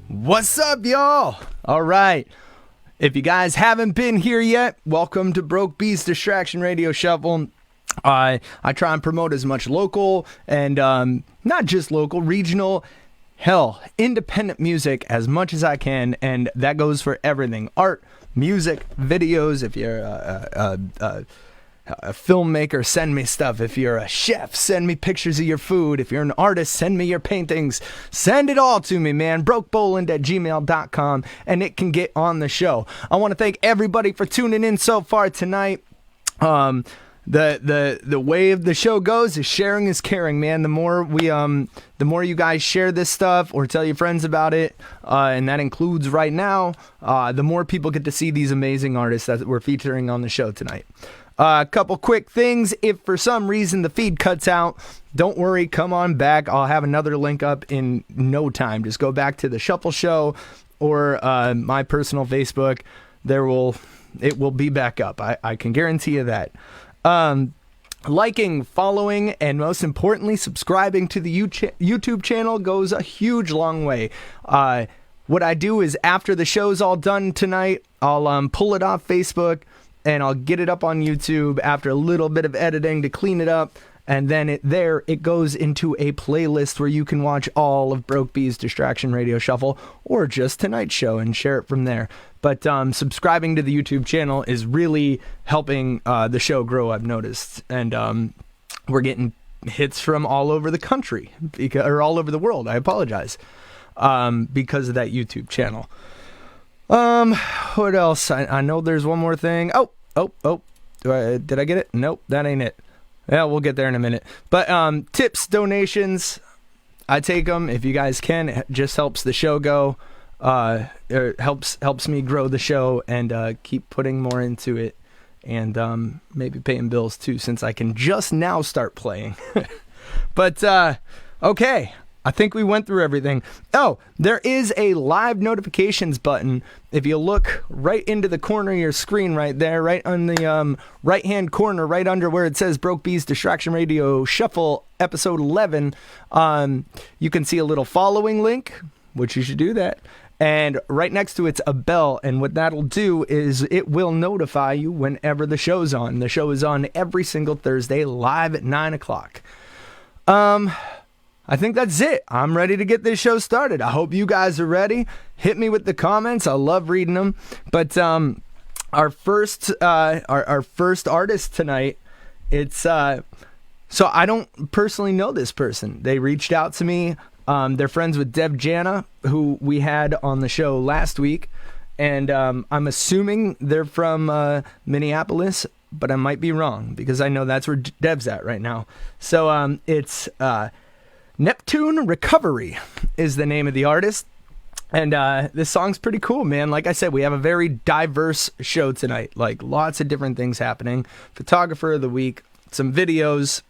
What's up, y'all? All right. If you guys haven't been here yet, welcome to Broke Bees Distraction Radio Shuffle. I try and promote as much local and not just local, regional, hell, independent music as much as I can, and that goes for everything. Art, music, videos. If you're a filmmaker, send me stuff. If you're a chef, send me pictures of your food. If you're an artist, send me your paintings. Send it all to me, man. brokeboland@gmail.com, and it can get on the show. I want to thank everybody for tuning in so far tonight. The way the show goes is sharing is caring, man. The more you guys share this stuff or tell your friends about it, and that includes right now, the more people get to see these amazing artists that we're featuring on the show tonight. A couple quick things. If for some reason the feed cuts out, don't worry, come on back. I'll have another link up in no time. Just go back to the Shuffle Show or my personal Facebook. It will be back up. I can guarantee you that. Liking, following, and most importantly, subscribing to the YouTube channel goes a huge long way. What I do is after the show's all done tonight, I'll pull it off Facebook and I'll get it up on YouTube after a little bit of editing to clean it up. And then it goes into a playlist where you can watch all of Broke Bees Distraction Radio Shuffle or just tonight's show and share it from there. But subscribing to the YouTube channel is really helping the show grow, I've noticed. And we're getting hits from all over the country, or all over the world, I apologize, because of that YouTube channel. What else? I know there's one more thing. Oh. Did I get it? Nope, that ain't it. Yeah, we'll get there in a minute. But tips, donations, I take them if you guys can. It just helps the show go. It helps me grow the show and keep putting more into it, and maybe paying bills too, since I can just now start playing. But okay, I think we went through everything. Oh, there is a live notifications button. If you look right into the corner of your screen right there, right on the right-hand corner, right under where it says Broke Bees Distraction Radio Shuffle Episode 11, you can see a little following link, which you should do that. And right next to it's a bell, and what that'll do is it will notify you whenever the show's on. The show is on every single Thursday, live at 9 o'clock. I think that's it. I'm ready to get this show started. I hope you guys are ready. Hit me with the comments. I love reading them. But our first artist tonight, it's so I don't personally know this person. They reached out to me. They're friends with Deb Jana, who we had on the show last week, and I'm assuming they're from Minneapolis, but I might be wrong because I know that's where Deb's at right now. So it's Neptune Recovery is the name of the artist, and this song's pretty cool, man. Like I said, we have a very diverse show tonight, like lots of different things happening. Photographer of the week, some videos,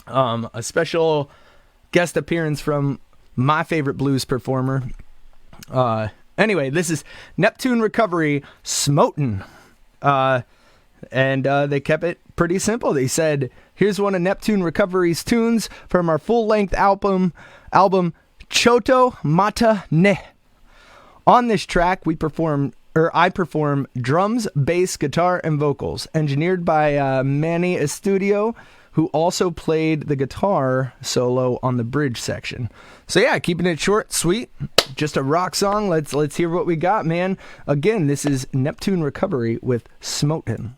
a special guest appearance from my favorite blues performer. Anyway, this is Neptune Recovery, Smotin'. And they kept it pretty simple. They said, here's one of Neptune Recovery's tunes from our full-length album Choto Mata Ne. On this track, I perform drums, bass, guitar, and vocals, engineered by Manny Estudio, who also played the guitar solo on the bridge section. So yeah, keeping it short, sweet, just a rock song. Let's hear what we got, man. Again, this is Neptune Recovery with Smotin'.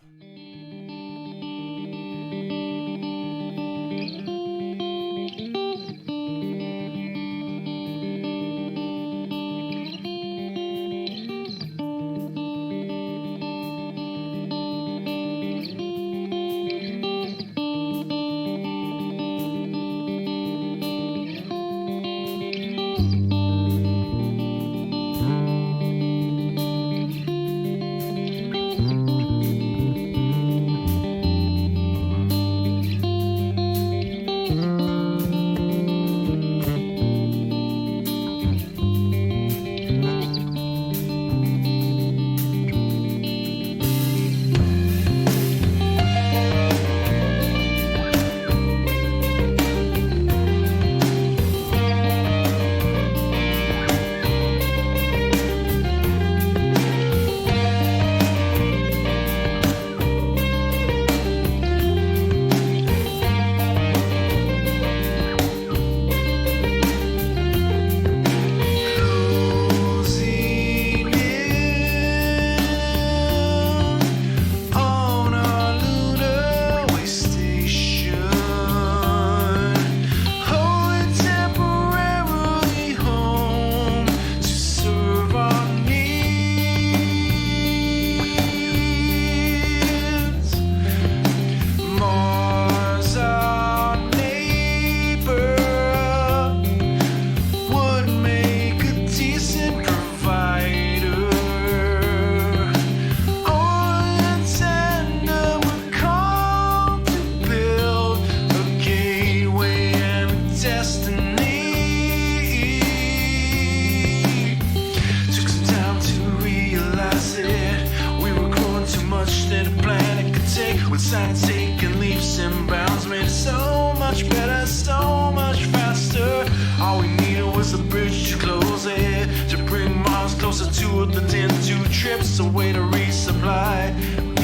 put the tin 2 trips away to resupply.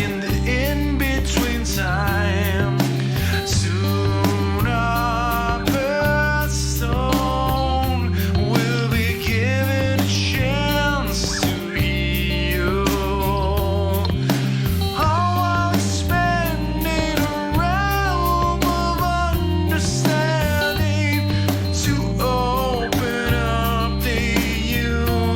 In the in-between time, soon our birthstone will be given a chance to heal. Oh, while expanding a realm of understanding to open up the universe.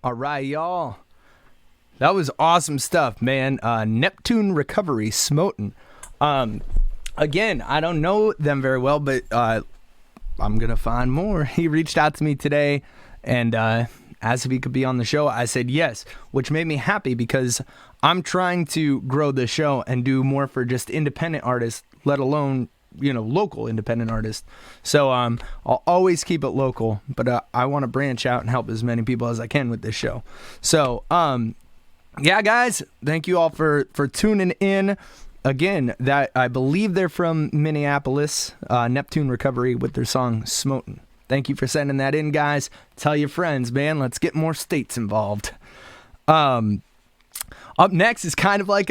All right, y'all. That was awesome stuff, man. Neptune Recovery, Smoten. Again, I don't know them very well, but I'm going to find more. He reached out to me today and asked if he could be on the show. I said yes, which made me happy because I'm trying to grow the show and do more for just independent artists, let alone, you know, local independent artists. So I'll always keep it local, but I want to branch out and help as many people as I can with this show. So yeah, guys, thank you all for tuning in. Again, that I believe they're from Minneapolis, Neptune Recovery, with their song Smoten. Thank you for sending that in, guys. Tell your friends, man. Let's get more states involved. Up next is kind of like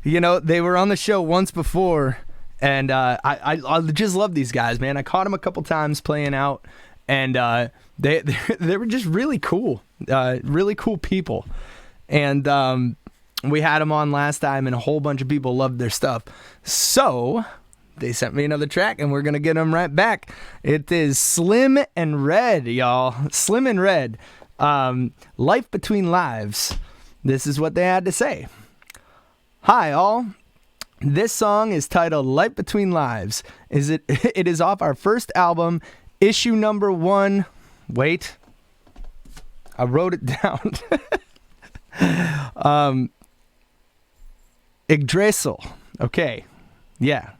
you know, they were on the show once before, and I just love these guys, man. I caught them a couple times playing out, and they were just really cool people. And we had them on last time, and a whole bunch of people loved their stuff. So they sent me another track, and we're going to get them right back. It is Slim and Red, y'all. Slim and Red. Life Between Lives. This is what they had to say. Hi, all. This song is titled Life Between Lives. It is off our first album, issue number 1. Wait. I wrote it down. Yggdrasil. Okay. Yeah.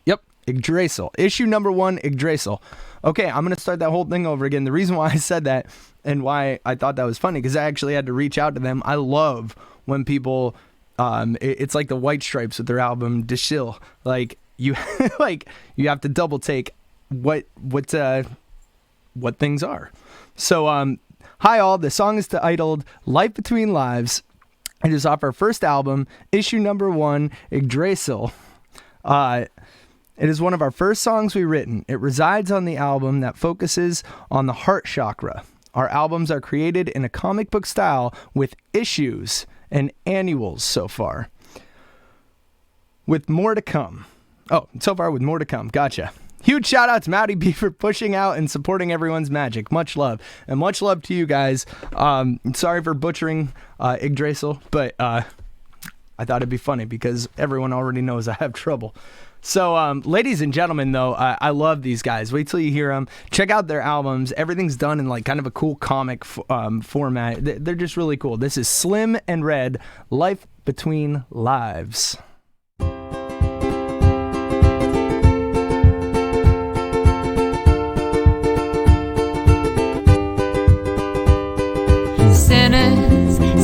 Yep. Yggdrasil. Issue number 1, Yggdrasil. Okay, I'm going to start that whole thing over again. The reason why I said that and why I thought that was funny, because I actually had to reach out to them. I love when people, it's like the White Stripes with their album, Deshil. Like, you you have to double take what things are. So, hi all, the song is titled Life Between Lives. It is off our first album, issue number 1, Yggdrasil. It is one of our first songs we've written. It resides on the album that focuses on the heart chakra. Our albums are created in a comic book style with issues and annuals so far. With more to come. Oh, so far with more to come. Gotcha. huge shout out to Matty B for pushing out and supporting everyone's magic. Much love. And much love to you guys. Sorry for butchering Yggdrasil, but I thought it'd be funny because everyone already knows I have trouble. So, ladies and gentlemen, though, I love these guys. Wait till you hear them. Check out their albums. Everything's done in like kind of a cool comic format. They're just really cool. This is Slim and Red, Life Between Lives.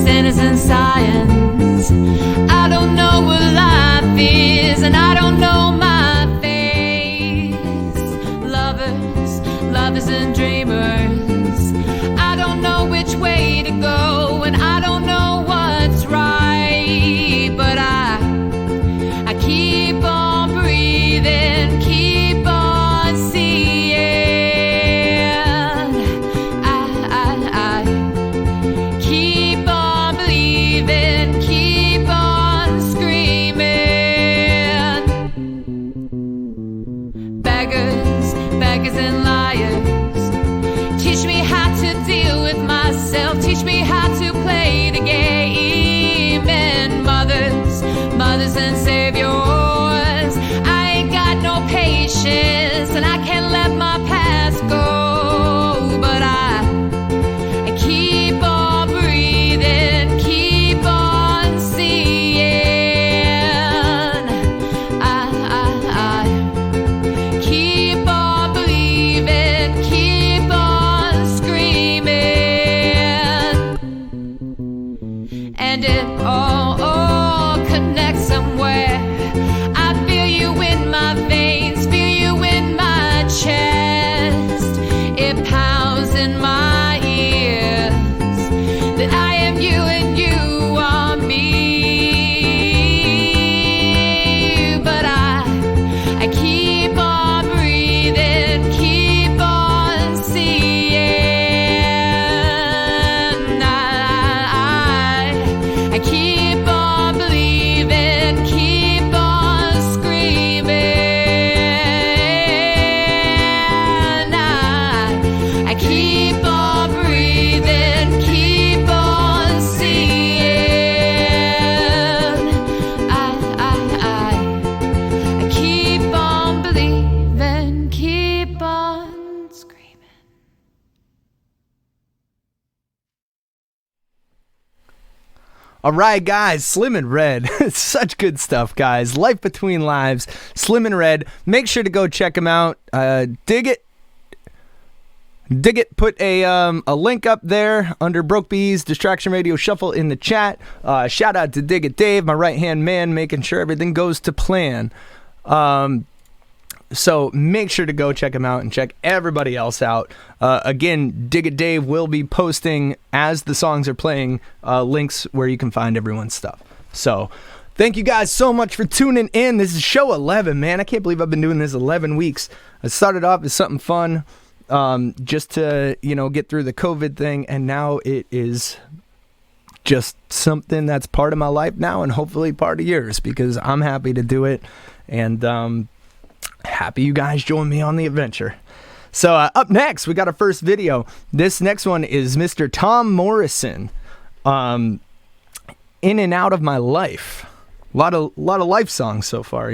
Sinners in science. I don't know what life is, and I don't know my face. Lovers and dreamers. I don't know which way to go, and I don't know what's right. But I keep on breathing, keep on seeing. I keep on believing, keep on screaming. Beggars and liars, teach me how to deal with myself, teach me how to play the game. And mothers and saviors, I ain't got no patience, and I can't let my past go. But I keep on breathing, keep on seeing. I keep on believing, keep on screaming. And it all connects somewhere. I feel you in my veins, feel you in my chest. It pounds in my ears that I am you and you are me. But I keep on breathing, keep on seeing. I keep on believing, keep on screaming. I keep on breathing, keep on seeing. I keep on believing, keep on screaming. All right, guys, Slim and Red. Such good stuff, guys. Life Between Lives, Slim and Red. Make sure to go check them out. Dig it. Put a link up there under Broke Bees Distraction Radio Shuffle in the chat. Shout out to Dig It Dave, my right-hand man, making sure everything goes to plan. So make sure to go check him out and check everybody else out. Again, Dig It Dave will be posting, as the songs are playing, links where you can find everyone's stuff. So thank you guys so much for tuning in. This is show 11, man. I can't believe I've been doing this 11 weeks. I started off as something fun, just to, get through the COVID thing, and now it is just something that's part of my life now, and hopefully part of yours, because I'm happy to do it, and happy you guys join me on the adventure. So up next, we got our first video. This next one is Mr. Tom Morrison, In and Out of My Life. A lot of life songs so far,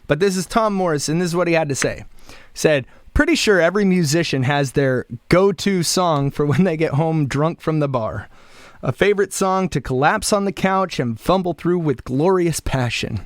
But this is Tom Morrison. This is what he had to say. He said, "Pretty sure every musician has their go-to song for when they get home drunk from the bar. A favorite song to collapse on the couch and fumble through with glorious passion.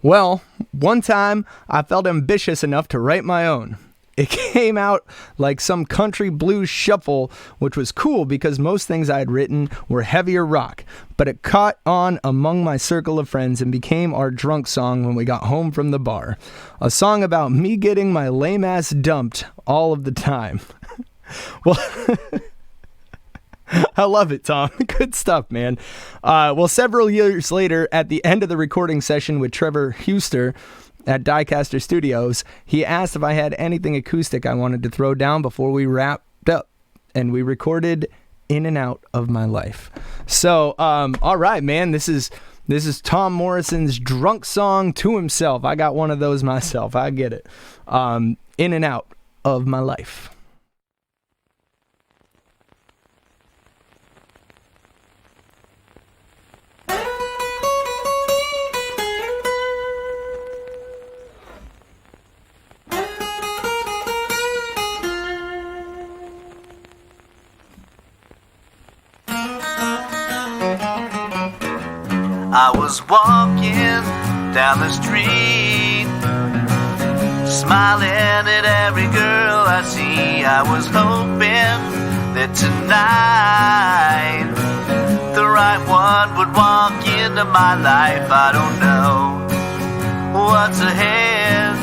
Well, one time I felt ambitious enough to write my own. It came out like some country blues shuffle, which was cool because most things I had written were heavier rock, but it caught on among my circle of friends and became our drunk song when we got home from the bar. A song about me getting my lame ass dumped all of the time." Well, I love it, Tom. Good stuff, man. Well, several years later, at the end of the recording session with Trevor Huster at Diecaster Studios, he asked if I had anything acoustic I wanted to throw down before we wrapped up, and we recorded In and Out of My Life. So, all right, man, this is This is Tom Morrison's drunk song to himself. I got one of those myself. I get it. In and out of my life. I was walking down the street, smiling at every girl I see. I was hoping that tonight the right one would walk into my life. I don't know what's ahead,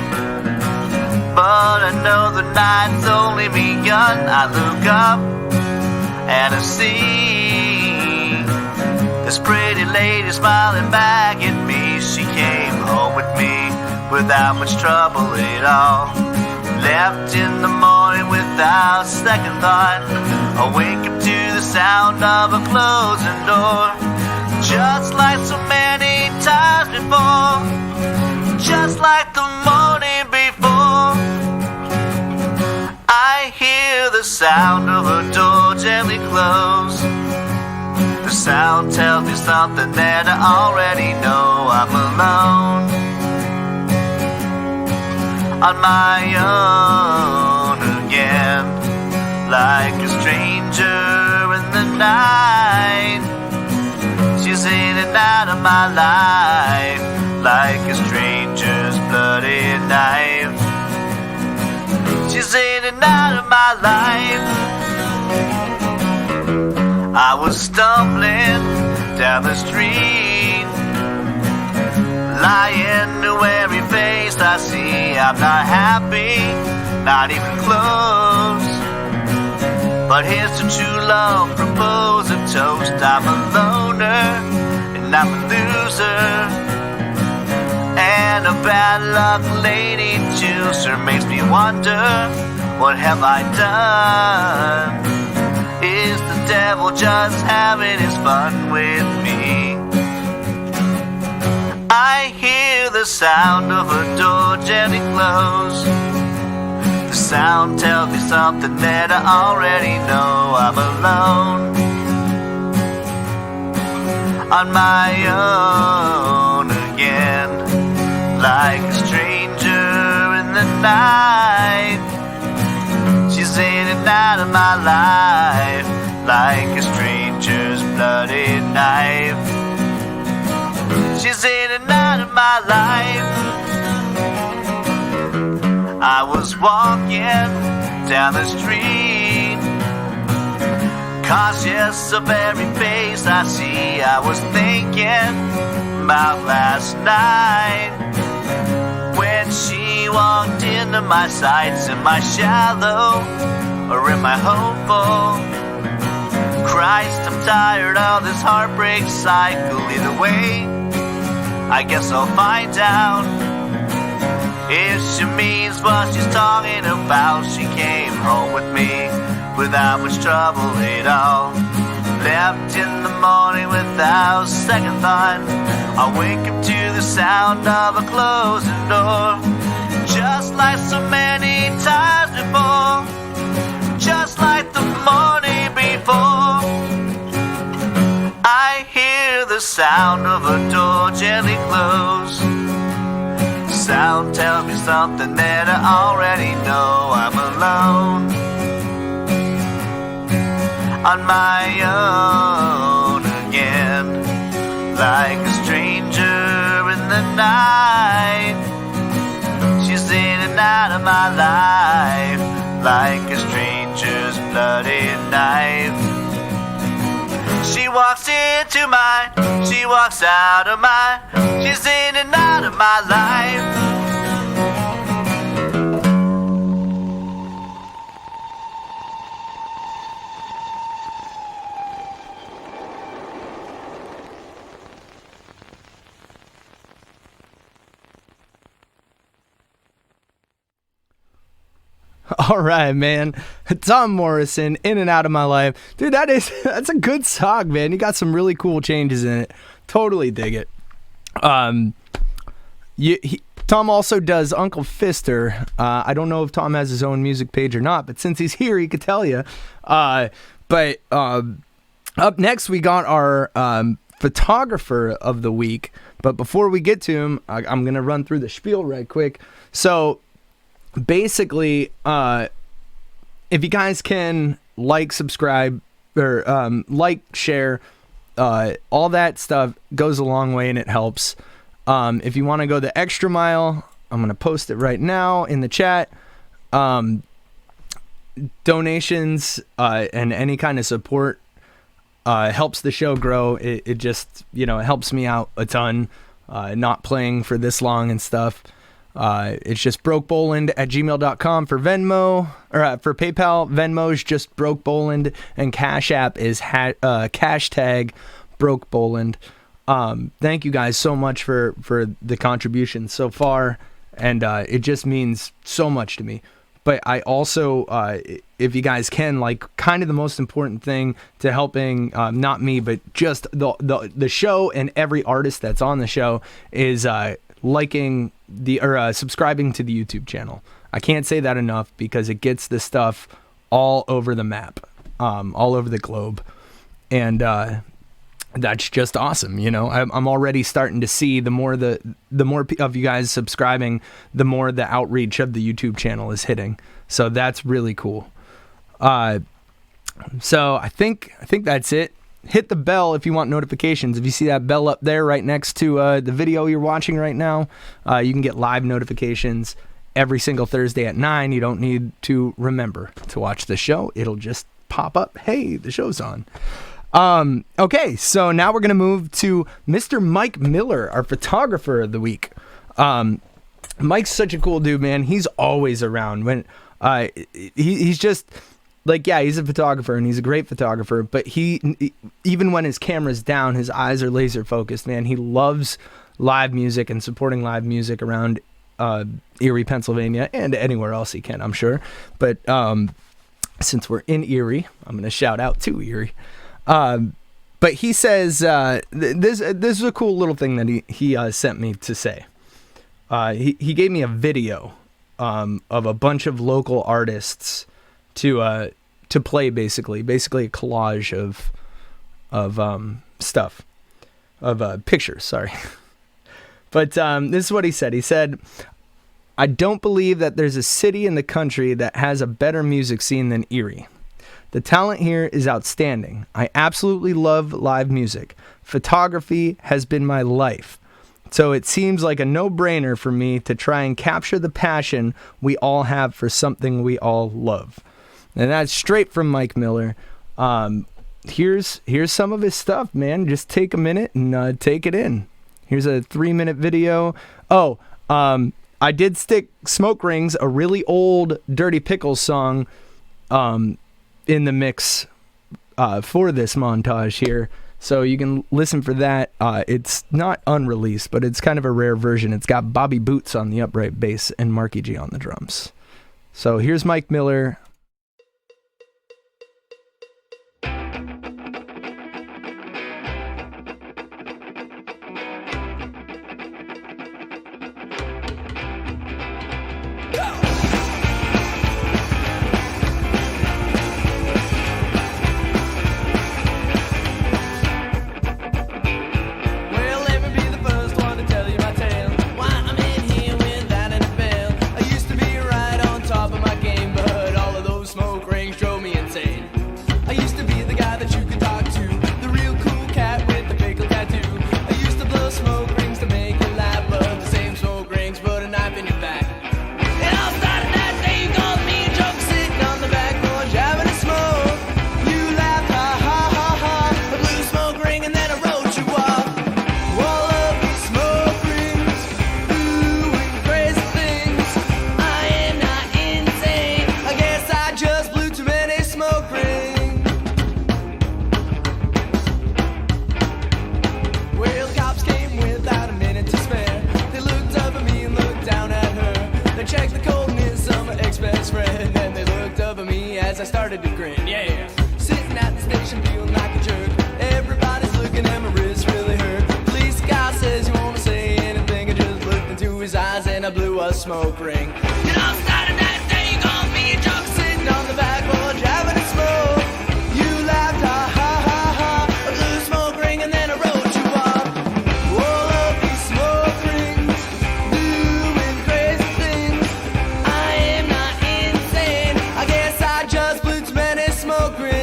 but I know the night's only begun. I look up and I see this pretty lady smiling back at me. She came home with me without much trouble at all. Left in the morning without second thought. I wake up to the sound of a closing door. Just like so many times before, just like the morning before, I hear the sound of a door gently close. The sound tells me something that I already know. I'm alone, on my own again, like a stranger in the night. She's in and out of my life, like a stranger's bloody knife. She's in and out of my life. I was stumbling down the street, lying to every face I see. I'm not happy, not even close, but here's to true love, propose a toast. I'm a loner and I'm a loser, and a bad luck lady chooser makes me wonder, what have I done? Is the devil just having his fun with me? I hear the sound of a door gently close. The sound tells me something that I already know. I'm alone, on my own again, like a stranger in the night. She's in and out of my life, like a stranger's bloody knife. She's in and out of my life. I was walking down the street, cautious of every face I see. I was thinking about last night, when she walked into my sights. Am I shallow or am I hopeful? Christ, I'm tired of this heartbreak cycle. Either way, I guess I'll find out if she means what she's talking about. She came home with me without much trouble at all. Left in the morning without second thought. I wake up to the sound of a closing door. Just like so many times before, just like the morning before, I hear the sound of a door gently close. The sound tells me something that I already know. I'm alone, on my own again, like a stranger in the night. She's in and out of my life, like a stranger's bloody knife. She walks into mine, she walks out of mine. She's in and out of my life. All right, man. Tom Morrison, In and Out of My Life. Dude, that's a good song, man. You got some really cool changes in it. Totally dig it. Tom also does Uncle Fister. I don't know if Tom has his own music page or not, but since he's here, he could tell you. But up next, we got our photographer of the week. But before we get to him, I'm going to run through the spiel right quick. So basically, if you guys can like, subscribe, or like, share, all that stuff goes a long way and it helps. If you want to go the extra mile, I'm going to post it right now in the chat. Donations and any kind of support helps the show grow. It just, it helps me out a ton, not playing for this long and stuff. It's just brokeboland@gmail.com for Venmo, or for PayPal. Venmo's just brokeboland, and Cash App is hashtag brokeboland. Thank you guys so much for the contributions so far, and it just means so much to me. But I also, if you guys can, like, kind of the most important thing to helping, not me, but just the show and every artist that's on the show is liking subscribing to the YouTube channel. I can't say that enough because it gets this stuff all over the map, all over the globe, and that's just awesome. I'm already starting to see the more of you guys subscribing, the more the outreach of the YouTube channel is hitting. So that's really cool. So I think that's it. Hit the bell if you want notifications. If you see that bell up there right next to the video you're watching right now, you can get live notifications every single Thursday at 9. You don't need to remember to watch the show. It'll just pop up. Hey, the show's on. Okay, so now we're going to move to Mr. Mike Miller, our photographer of the week. Mike's such a cool dude, man. He's always around. When he's just... he's a photographer, and he's a great photographer, but he, even when his camera's down, his eyes are laser focused, man. He loves live music and supporting live music around Erie, Pennsylvania, and anywhere else he can, I'm sure. But since we're in Erie, I'm going to shout out to Erie. But he says, this is a cool little thing that he sent me to say. He gave me a video of a bunch of local artists to play, basically a collage of stuff, of pictures, sorry. But this is what he said. He said, "I don't believe that there's a city in the country that has a better music scene than Erie. The talent here is outstanding. I absolutely love live music. Photography has been my life. So it seems like a no-brainer for me to try and capture the passion we all have for something we all love." And that's straight from Mike Miller. Here's some of his stuff, man. Just take a minute and take it in. Here's a 3-minute video. I did stick Smoke Rings, a really old Dirty Pickles song, in the mix for this montage here. So you can listen for that. It's not unreleased, but it's kind of a rare version. It's got Bobby Boots on the upright bass and Marky G on the drums. So here's Mike Miller. as I started to grin, yeah. Sitting at the station feeling like a jerk. Everybody's looking at my wrist really hurt. Police guy says you wanna say a smoke ring. You know, starting that day, you gon' be a joke. Sitting on the back porch, having a smoke. You laughed, ha ha ha ha. I blew a smoke ring and then I wrote you off. All of these smoke rings, doing crazy things. I am not insane. I guess I just blew too many smoke rings.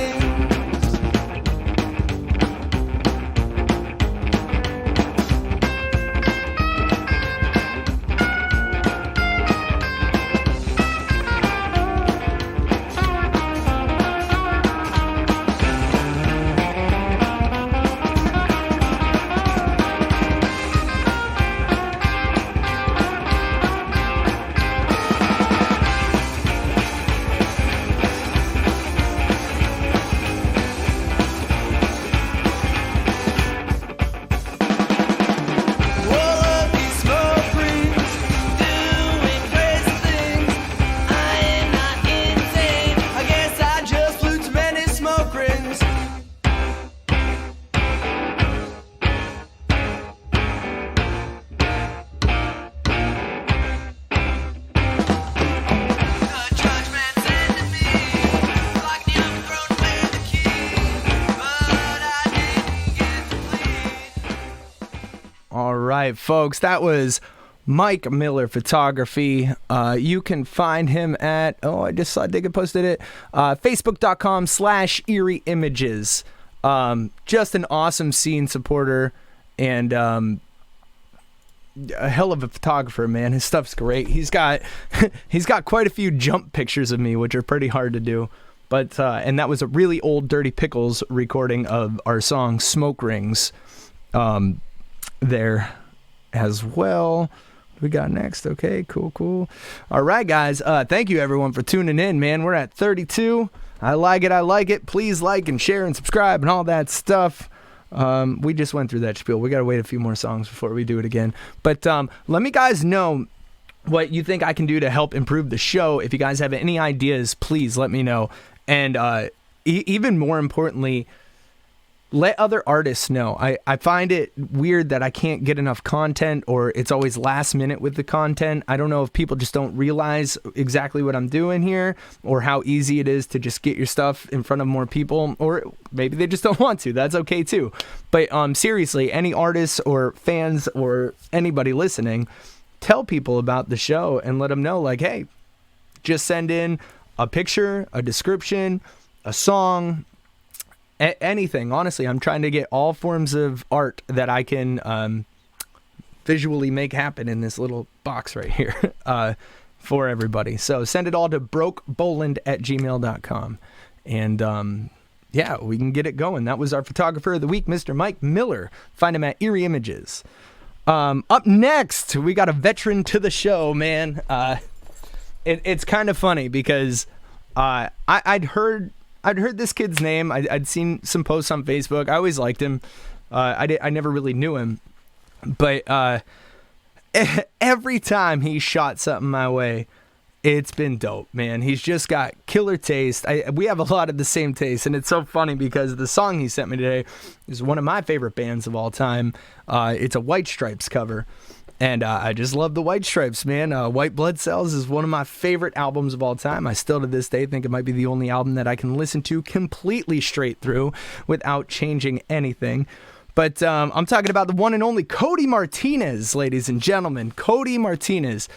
All right, folks, that was Mike Miller Photography. You can find him at, I just saw Digga posted it, facebook.com/Eerie Images. Just an awesome scene supporter and a hell of a photographer, man. His stuff's great. He's got quite a few jump pictures of me, which are pretty hard to do. But and that was a really old Dirty Pickles recording of our song Smoke Rings. There as well. What we got next? Okay, cool. All right, guys. Thank you, everyone, for tuning in, man. We're at 32. I like it. Please like and share and subscribe and all that stuff. We just went through that spiel. We got to wait a few more songs before we do it again. But let me guys know what you think I can do to help improve the show. If you guys have any ideas, please let me know. And even more importantly, let other artists know. I find it weird that I can't get enough content, or it's always last minute with the content. I don't know if people just don't realize exactly what I'm doing here, or how easy it is to just get your stuff in front of more people, or maybe they just don't want to. That's okay too. But seriously, any artists or fans or anybody listening, tell people about the show and let them know, like, hey, just send in a picture, a description, a song, anything. Honestly, I'm trying to get all forms of art that I can visually make happen in this little box right here for everybody. So send it all to brokeboland@gmail.com. And yeah, we can get it going. That was our photographer of the week, Mr. Mike Miller. Find him at Eerie Images. Up next, we got a veteran to the show, man. It's kind of funny because I'd heard this kid's name. I'd seen some posts on Facebook. I always liked him. I never really knew him, but every time he shot something my way, it's been dope, man. He's just got killer taste. We have a lot of the same taste, and it's so funny because the song he sent me today is one of my favorite bands of all time. It's a White Stripes cover. And I just love the White Stripes, man. White Blood Cells is one of my favorite albums of all time. I still to this day think it might be the only album that I can listen to completely straight through without changing anything. But I'm talking about the one and only Cody Martinez, ladies and gentlemen. Cody Martinez.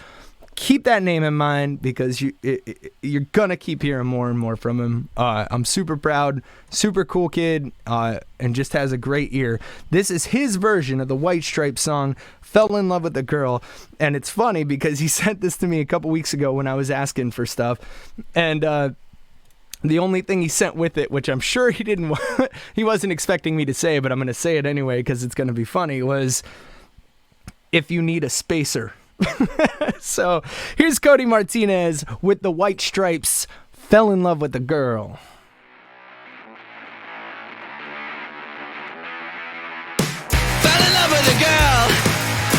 Keep that name in mind because you're going to keep hearing more and more from him. I'm super proud, super cool kid, and just has a great ear. This is his version of the White Stripes song, Fell in Love with a Girl. And it's funny because he sent this to me a couple weeks ago when I was asking for stuff. And the only thing he sent with it, which I'm sure he wasn't expecting me to say, but I'm going to say it anyway because it's going to be funny, was, if you need a spacer. So here's Cody Martinez with the White Stripes, Fell in Love with a Girl. Fell in love with a girl.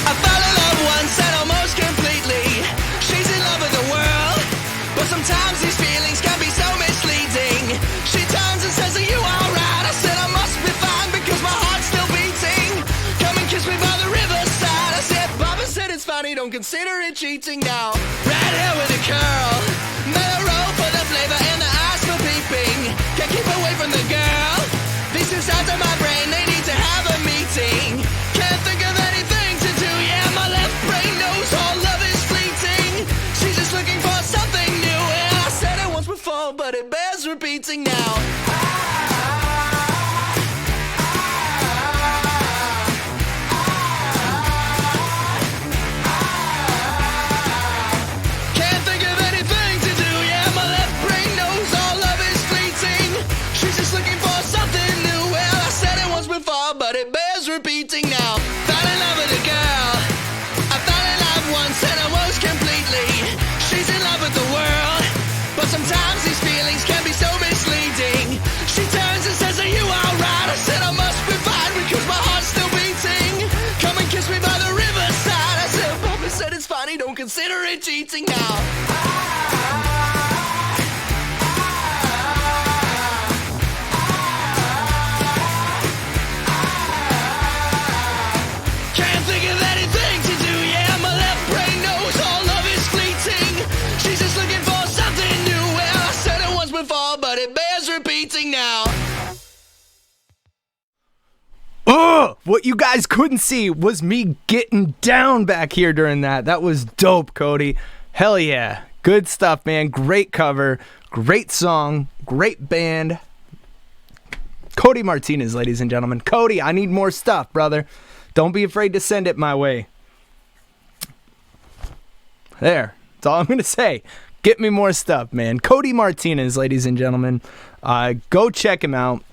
I fell in love once and almost completely. She's in love with the world, but sometimes these feelings can be so misleading. She turns and says, "Are you alright?" I said, "I must be fine because my heart's still beating. Come and kiss me by the riverside." I said, "Papa said it's fine, he don't don't consider it cheating now. Red hair with a curl, mellow roll for the flavor and the eyes for peeping. Can't keep away from the girl. These two sides of my brain, they need to have a meeting. Can't think of anything to do, yeah, my left brain knows all love is fleeting. She's just looking for something new, and I said it once before, but it bears repeating now. Can't think of anything to do, yeah, my left brain knows all love is fleeting. She's just looking for something new, well, I said it once before, but it bears repeating now. Fell in love with a girl, I fell in love once and I was completely. She's in love with the world, but sometimes these feelings can be so misleading. She turns and says, are you alright? I said I must be fine because my heart's still beating. Come and kiss me by the riverside. I said, Papa said it's fine, he don't consider it cheating now. Can't think of anything to do, yeah, my left brain knows all love is fleeting. She's just looking for something new, well, I said it once before, but it bears repeating now. Ugh! What you guys couldn't see was me getting down back here during that. That was dope, Cody. Hell yeah. Good stuff, man. Great cover. Great song. Great band. Cody Martinez, ladies and gentlemen. Cody, I need more stuff, brother. Don't be afraid to send it my way. There. That's all I'm going to say. Get me more stuff, man. Cody Martinez, ladies and gentlemen. Go check him out.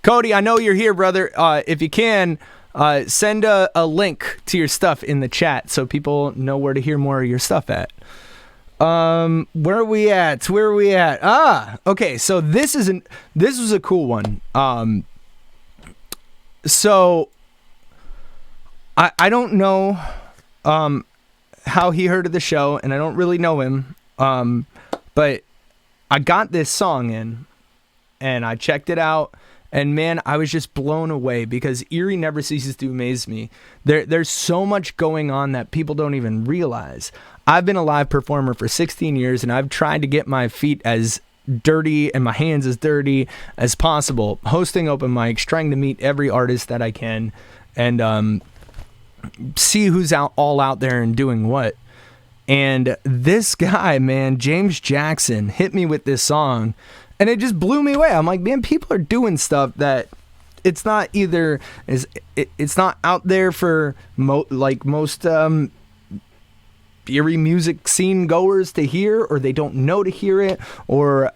Cody, I know you're here, brother. If you can, send a link to your stuff in the chat so people know where to hear more of your stuff at. Where are we at? Okay. So this was a cool one. So I don't know how he heard of the show, and I don't really know him. But I got this song in, and I checked it out. And man, I was just blown away because Erie never ceases to amaze me. There's so much going on that people don't even realize. I've been a live performer for 16 years, and I've tried to get my feet as dirty and my hands as dirty as possible, hosting open mics, trying to meet every artist that I can, and see who's all out there and doing what. And this guy, man, James Jackson, hit me with this song. And it just blew me away. I'm like, man, people are doing stuff that it's not either it's not out there for most Erie music scene goers to hear, or they don't know to hear it, or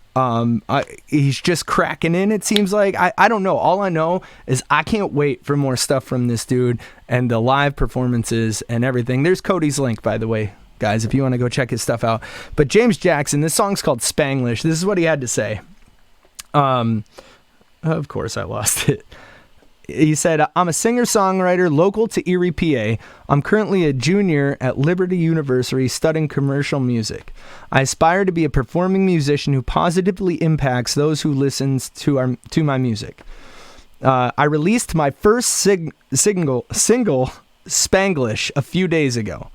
he's just cracking in. It seems like I don't know. All I know is I can't wait for more stuff from this dude and the live performances and everything. There's Cody's link, by the way, guys, if you want to go check his stuff out. But James Jackson, this song's called Spanglish. This is what he had to say. Of course I lost it. He said, I'm a singer-songwriter local to Erie, PA. I'm currently a junior at Liberty University studying commercial music. I aspire to be a performing musician who positively impacts those who listen to my music. I released my first single, Spanglish, a few days ago.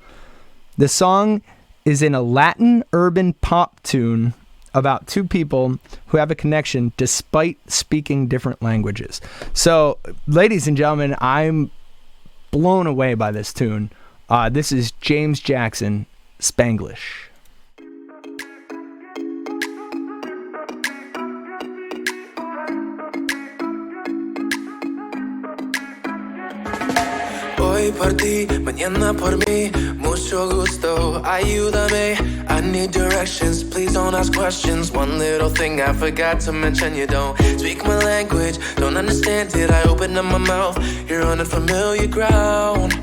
The song is in a Latin urban pop tune about two people who have a connection despite speaking different languages. So, ladies and gentlemen, I'm blown away by this tune. This is James Jackson, Spanglish. Hoy por ti, mañana por mí, mucho gusto, ayúdame. I need directions, please don't ask questions. One little thing I forgot to mention, you don't speak my language, don't understand it. I open up my mouth, you're on unfamiliar ground.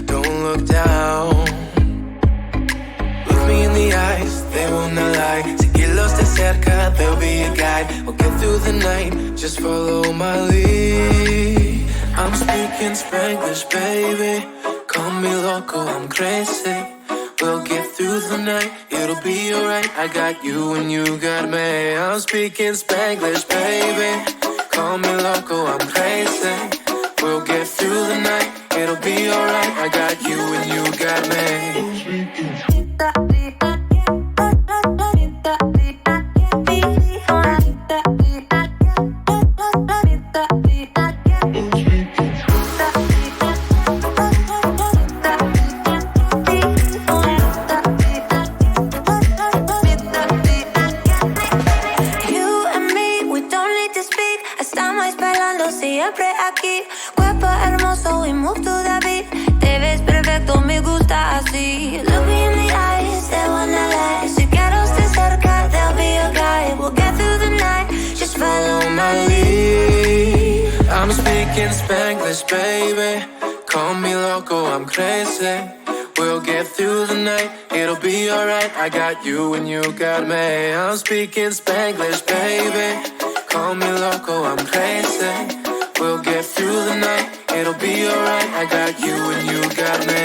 Don't look down. Look me in the eyes, they will not lie. Seguirlos de cerca, they'll be a guide. We'll get through the night, just follow my lead. I'm speaking Spanglish, baby. Call me loco, I'm crazy. We'll get through the night, it'll be alright. I got you and you got me. I'm speaking Spanglish, baby. Call me loco, I'm crazy. We'll get through the night, it'll be alright. I got you and you got me. Siempre aquí, cuerpo hermoso, we move to the beat. Te ves perfecto, me gusta así. Look me in the eyes, they wanna lie. Si quiero estar cerca, they'll be your guide. We'll get through the night, just follow my lead. I'm speaking Spanglish, baby. Call me loco, I'm crazy. We'll get through the night, it'll be alright. I got you and you got me. I'm speaking Spanglish, baby. Call me loco, I'm crazy. We'll get through the night, it'll be alright. I got you and you got me.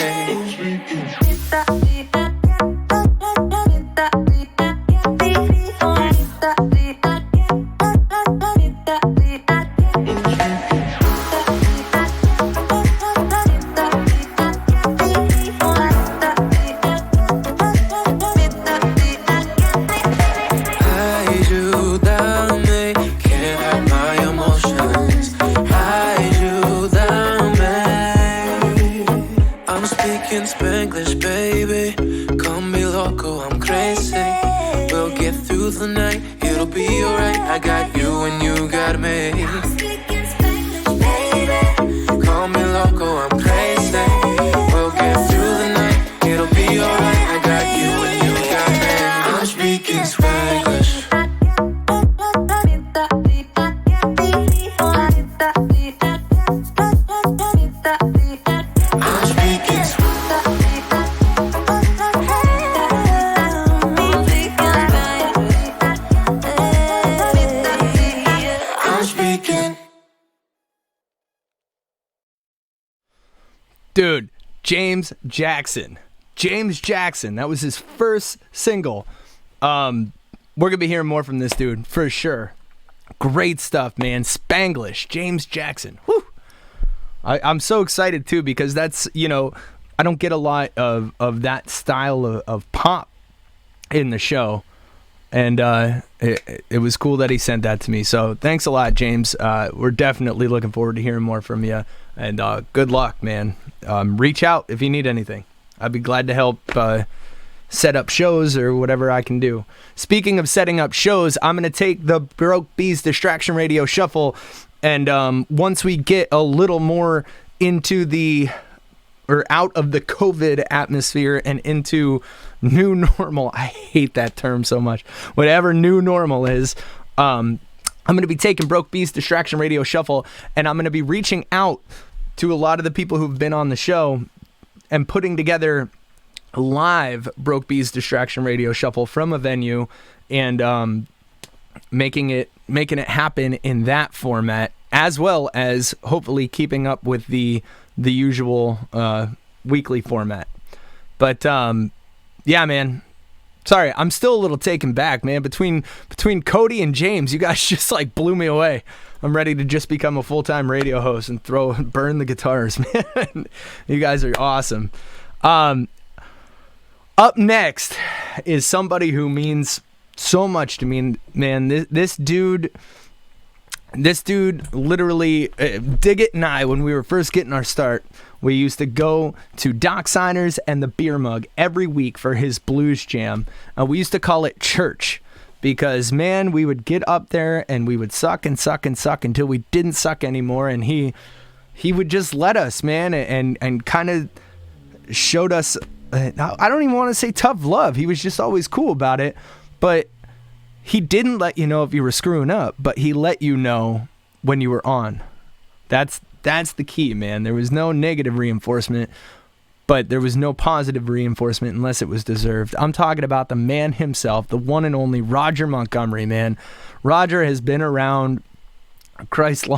Spanglish, baby. Call me loco, I'm crazy. We'll get through the night, it'll be alright. I got you and you got me. Call me loco, I'm crazy. We'll get through the night, it'll be alright. I got you and you got me. I'm speaking Spanglish. Dude, James Jackson. That was his first single. We're gonna be hearing more from this dude for sure. Great stuff, man. Spanglish, James Jackson. Whew. I'm so excited too because that's, I don't get a lot of that style of pop in the show. And it was cool that he sent that to me. So thanks a lot, James. We're definitely looking forward to hearing more from you. And good luck, man. Reach out if you need anything. I'd be glad to help set up shows or whatever I can do. Speaking of setting up shows, I'm going to take the Broke Bees Distraction Radio Shuffle. And once we get a little more into out of the COVID atmosphere and into new normal. I hate that term so much. Whatever new normal is, I'm going to be taking Broke Bees Distraction Radio Shuffle, and I'm going to be reaching out to a lot of the people who've been on the show and putting together a live Broke Bees Distraction Radio Shuffle from a venue and making it happen in that format, as well as hopefully keeping up with the usual weekly format. But yeah, man. Sorry, I'm still a little taken back, man. Between Cody and James, you guys just like blew me away. I'm ready to just become a full-time radio host and burn the guitars, man. You guys are awesome. Up next is somebody who means so much to me, man. This dude literally, Diggit and I, when we were first getting our start, we used to go to Doc Signers and the Beer Mug every week for his blues jam. We used to call it church because, man, we would get up there and we would suck and suck and suck until we didn't suck anymore. And he would just let us, man, and kind of showed us, I don't even want to say tough love. He was just always cool about it. But he didn't let you know if you were screwing up, but he let you know when you were on. That's the key, man. There was no negative reinforcement, but there was no positive reinforcement unless it was deserved. I'm talking about the man himself, the one and only Roger Montgomery, man. Roger has been around, Christ,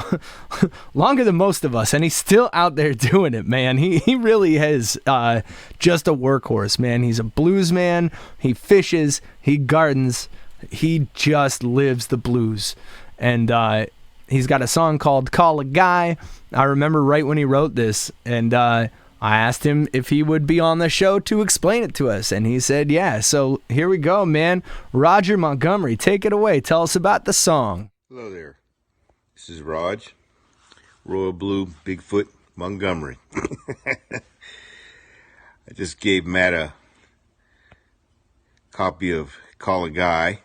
longer than most of us, and he's still out there doing it, man. He really is just a workhorse, man. He's a blues man. He fishes. He gardens. He just lives the blues. And He's got a song called Call a Guy. I remember right when he wrote this, and I asked him if he would be on the show to explain it to us, and he said yeah. So here we go, man. Roger Montgomery, take it away. Tell us about the song. Hello there. This is Raj, Royal Blue Bigfoot Montgomery. I just gave Matt a copy of Call a Guy.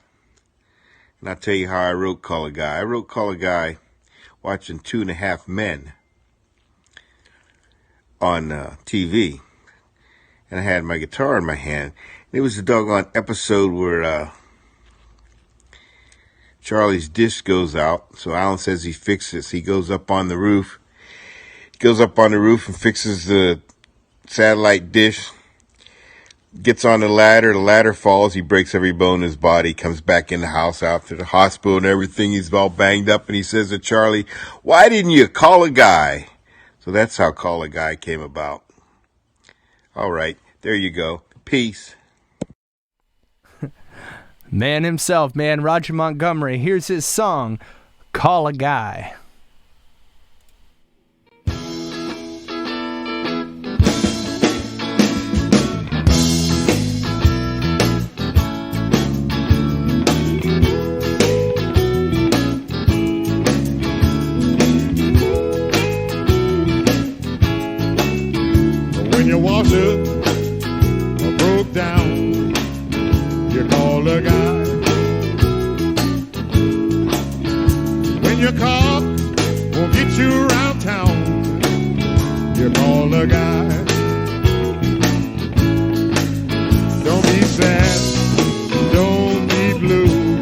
And I'll tell you how I wrote Call a Guy. I wrote Call a Guy watching 2.5 Men on TV. And I had my guitar in my hand. It was a doggone episode where Charlie's dish goes out. So Alan says he fixes. He goes up on the roof. He goes up on the roof and fixes the satellite dish. Gets on the ladder falls, he breaks every bone in his body, comes back in the house after the hospital and everything, he's all banged up, and he says to Charlie, why didn't you call a guy? So that's how Call a Guy came about. All right, there you go. Peace. Man himself, man, Roger Montgomery. Here's his song, Call a Guy. When your washer broke down, you call a guy. When your car won't get you around town, you call a guy. Don't be sad, don't be blue.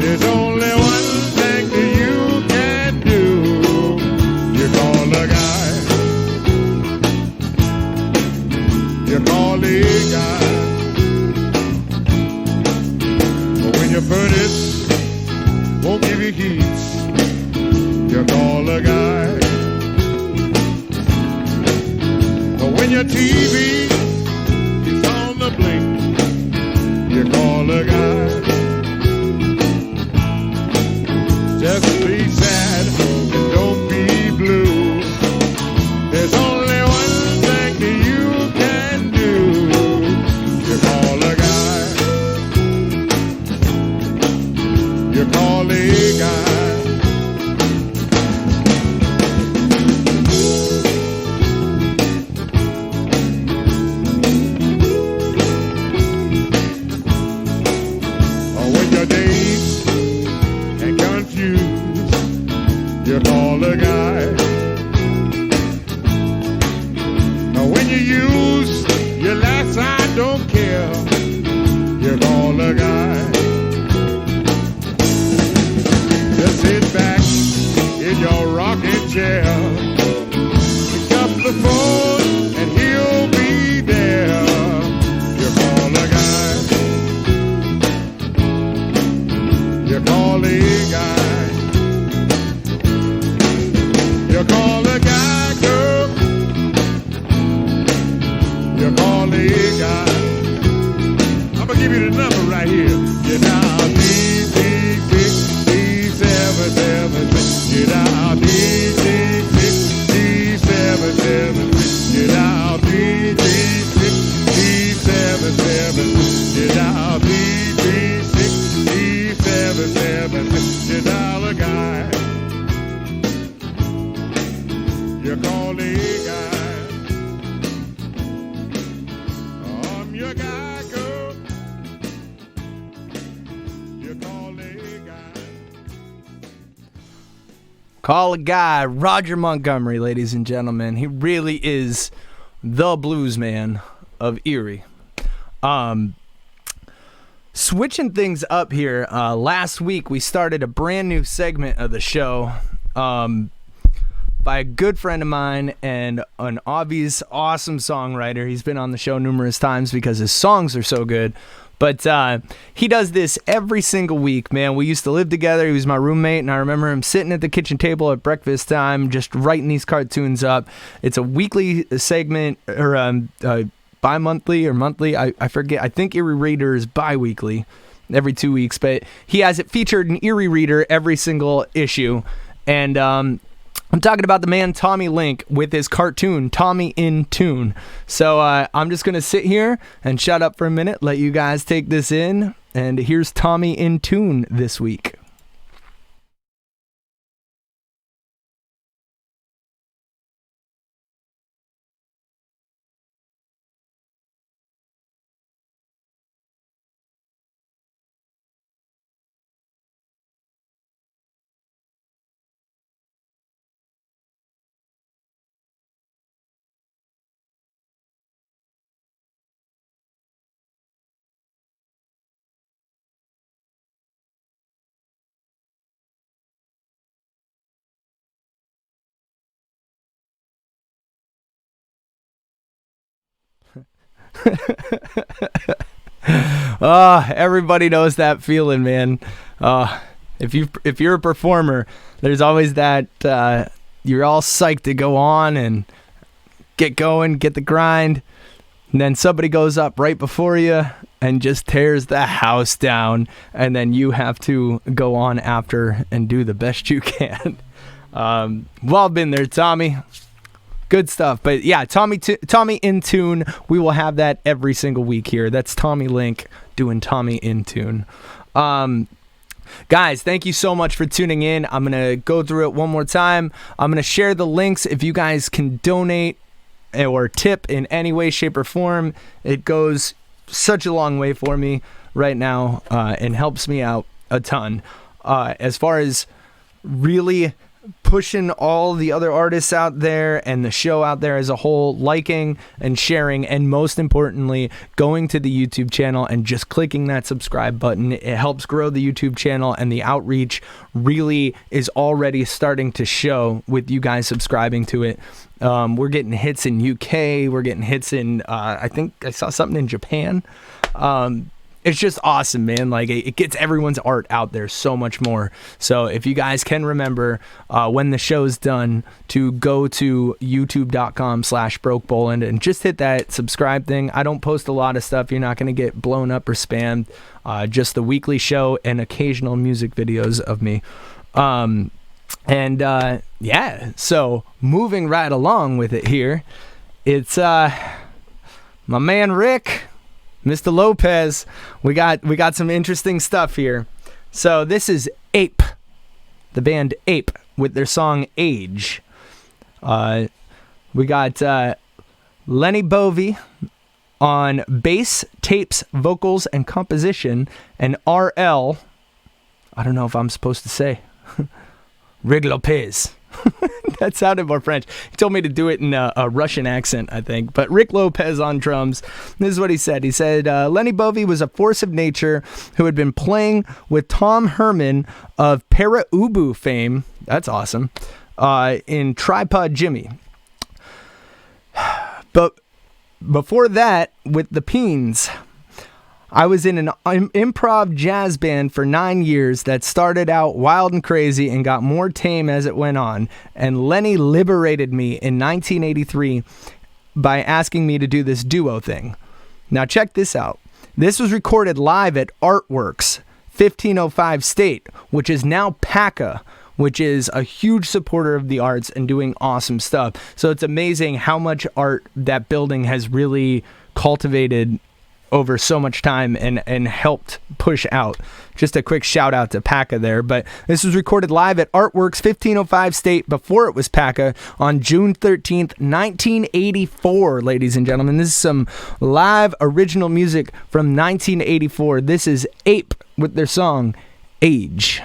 There's only one thing that you can do. You call a guy. You call a guy. When your furnace won't give you heat, you call a guy. When your TV is on the blink, you call a guy. Just be sad and don't be blue. There's only one thing that you can do. You call a guy. You call a guy. When your days and confused, you call a guy. When you use your last I don't care, you call a guy. Just sit back in your rocking chair, pick up the phone and he'll be there. You call a guy. You call a guy. You call a guy, girl. You call a guy. I'm gonna give you the number right here. You dial D-D-6-D-7-7-6. You dial D-D-6-D-7-7-6. You dial D-D-6-D-7-7-6. You dial D-D-6-D-7-7-6. You dial a guy. You call a guy. I'm your guy, girl. You call a guy. Call a Guy, Roger Montgomery, ladies and gentlemen. He really is the blues man of Erie. Switching things up here, last week we started a brand new segment of the show by a good friend of mine and an obvious awesome songwriter. He's been on the show numerous times because his songs are so good. But he does this every single week, man. We used to live together. He was my roommate, and I remember him sitting at the kitchen table at breakfast time just writing these cartoons up. It's a weekly segment, or bi-monthly or monthly. I forget. I think Erie Raider is bi-weekly. every 2 weeks, but he has it featured in Erie Reader every single issue. And I'm talking about the man Tommy Link with his cartoon, Tommy in Tune. So I'm just going to sit here and shut up for a minute, let you guys take this in. And here's Tommy in Tune this week. Everybody knows that feeling, man. If you're a performer, there's always that you're all psyched to go on and get going, get the grind, and then somebody goes up right before you and just tears the house down, and then you have to go on after and do the best you can. Well, been there, Tommy. Good stuff. But yeah, Tommy in Tune. We will have that every single week here. That's Tommy Link doing Tommy in Tune. Guys, thank you so much for tuning in. I'm going to go through it one more time. I'm going to share the links if you guys can donate or tip in any way, shape, or form. It goes such a long way for me right now and helps me out a ton. As far as really pushing all the other artists out there and the show out there as a whole, liking and sharing, and most importantly, going to the YouTube channel and just clicking that subscribe button. It helps grow the YouTube channel, and the outreach really is already starting to show with you guys subscribing to it. We're getting hits in UK. We're getting hits in, I think I saw something in Japan. It's just awesome, man. Like, it gets everyone's art out there so much more. So if you guys can remember when the show's done to go to youtube.com/BrokeBoland and just hit that subscribe thing. I don't post a lot of stuff. You're not going to get blown up or spammed. Just the weekly show and occasional music videos of me. Yeah, so moving right along with it here, it's my man Rick, Mr. Lopez. We got some interesting stuff here. So this is Ape, the band Ape, with their song Age. We got Lenny Bovey on bass, tapes, vocals, and composition, and RL, I don't know if I'm supposed to say, Rig Lopez. That sounded more French. He told me to do it in a Russian accent, I think. But Rick Lopez on drums. This is what he said. He said, Lenny Bovey was a force of nature who had been playing with Tom Herman of Para Ubu fame. That's awesome. In Tripod Jimmy. But before that, with the Peens, I was in an improv jazz band for 9 years that started out wild and crazy and got more tame as it went on. And Lenny liberated me in 1983 by asking me to do this duo thing. Now check this out. This was recorded live at Artworks, 1505 State, which is now PACA, which is a huge supporter of the arts and doing awesome stuff. So it's amazing how much art that building has really cultivated over so much time and helped push out. Just a quick shout out to PACA there. But this was recorded live at Artworks 1505 State before it was PACA on June 13th, 1984, ladies and gentlemen. This is some live original music from 1984. This is Ape with their song Age.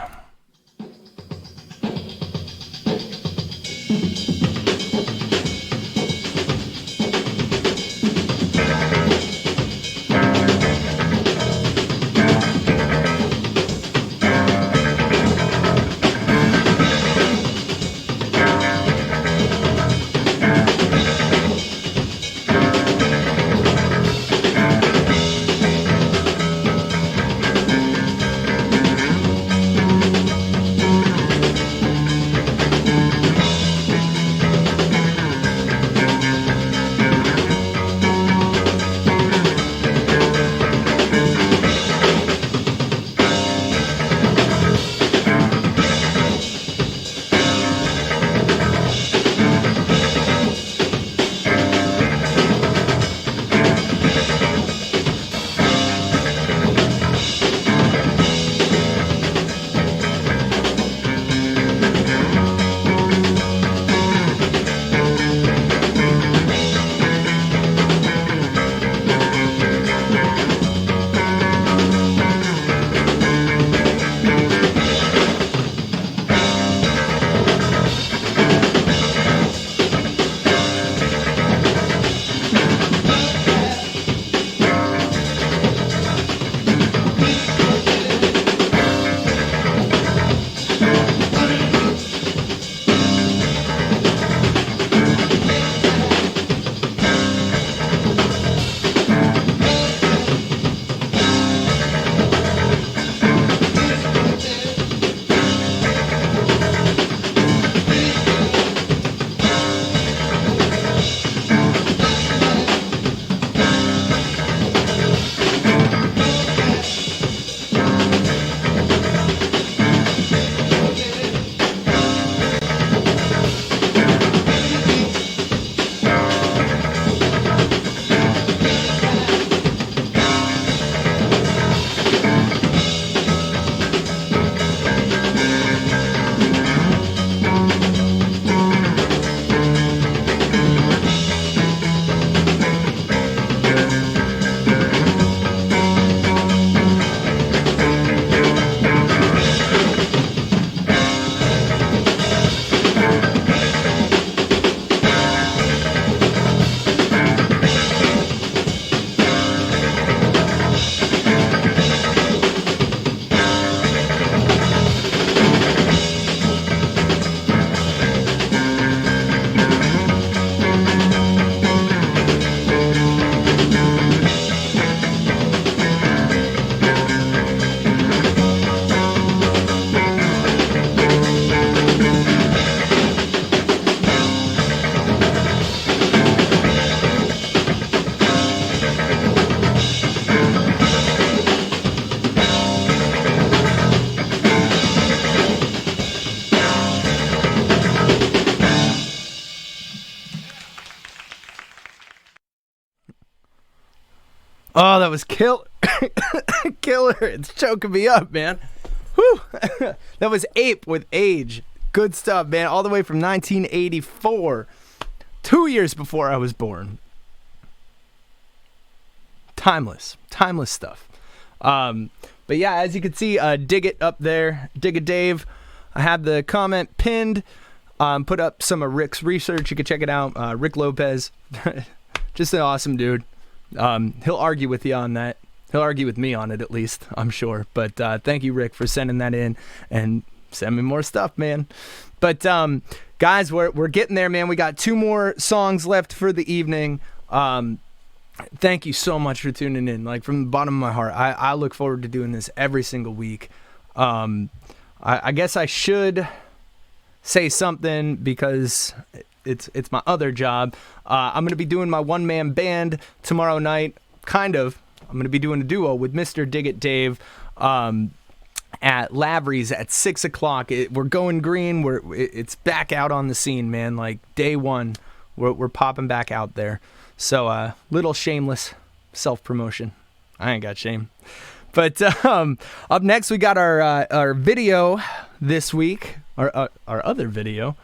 Oh, that was killer. Killer. It's choking me up, man. Whew. That was Ape with Age. Good stuff, man. All the way from 1984. 2 years before I was born. Timeless stuff. But yeah, as you can see, Dig It up there. Dig It Dave. I have the comment pinned. Put up some of Rick's research. You can check it out. Rick Lopez. Just an awesome dude. He'll argue with you on that. He'll argue with me on it, at least, I'm sure. But thank you, Rick, for sending that in. And send me more stuff, man. But guys, we're getting there, man. We got 2 more songs left for the evening. Thank you so much for tuning in. Like, from the bottom of my heart, I look forward to doing this every single week. I guess I should say something because it's my other job. I'm going to be doing my one-man band tomorrow night. Kind of. I'm going to be doing a duo with Mr. Dig It Dave at Lavery's at 6 o'clock. We're going green. It's back out on the scene, man. Like, day one, we're popping back out there. So, little shameless self-promotion. I ain't got shame. But up next, we got our video this week, our other video.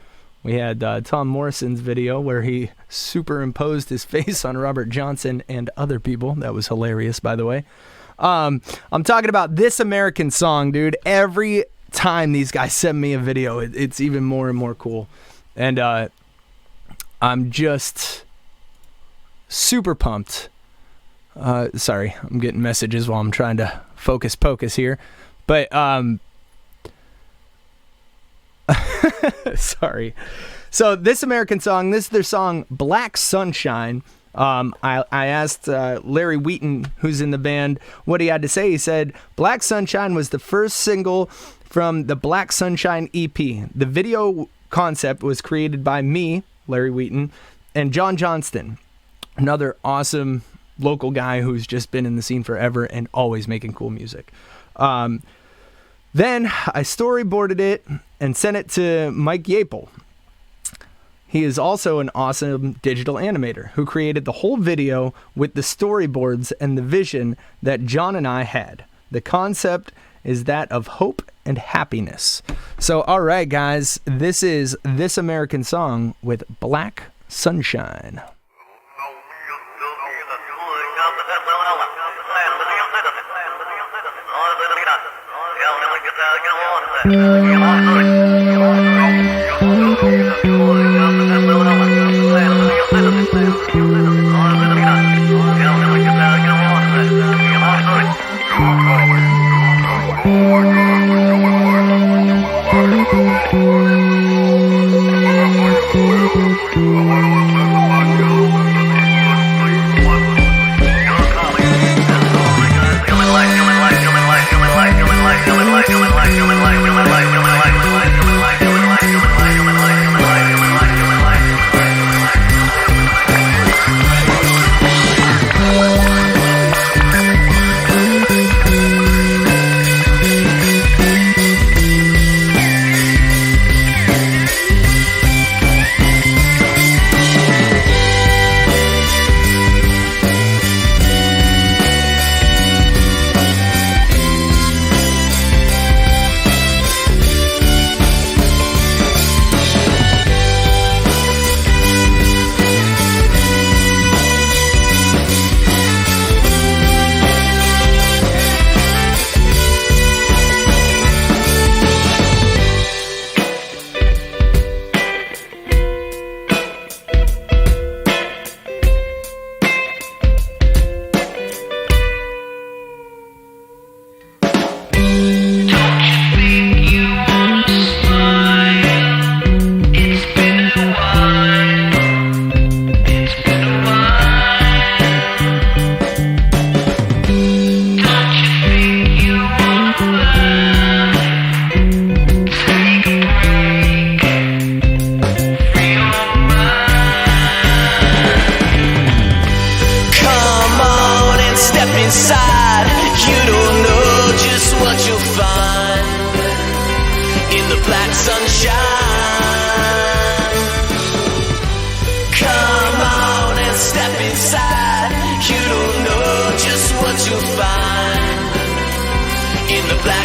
We had Tom Morrison's video where he superimposed his face on Robert Johnson and other people. That was hilarious, by the way. I'm talking about This American Song, dude. Every time these guys send me a video, it's even more and more cool. And I'm just super pumped. Sorry, I'm getting messages while I'm trying to focus here. But sorry. So This American Song, this is their song Black Sunshine. I asked Larry Wheaton, who's in the band, what he had to say. He said, Black Sunshine was the first single from the Black Sunshine EP. The video concept was created by me, Larry Wheaton, and John Johnston, another awesome local guy who's just been in the scene forever and always making cool music. Then I storyboarded it and sent it to Mike Yapel. He is also an awesome digital animator who created the whole video with the storyboards and the vision that John and I had. The concept is that of hope and happiness. So, all right, guys, this is This American Song with Black Sunshine.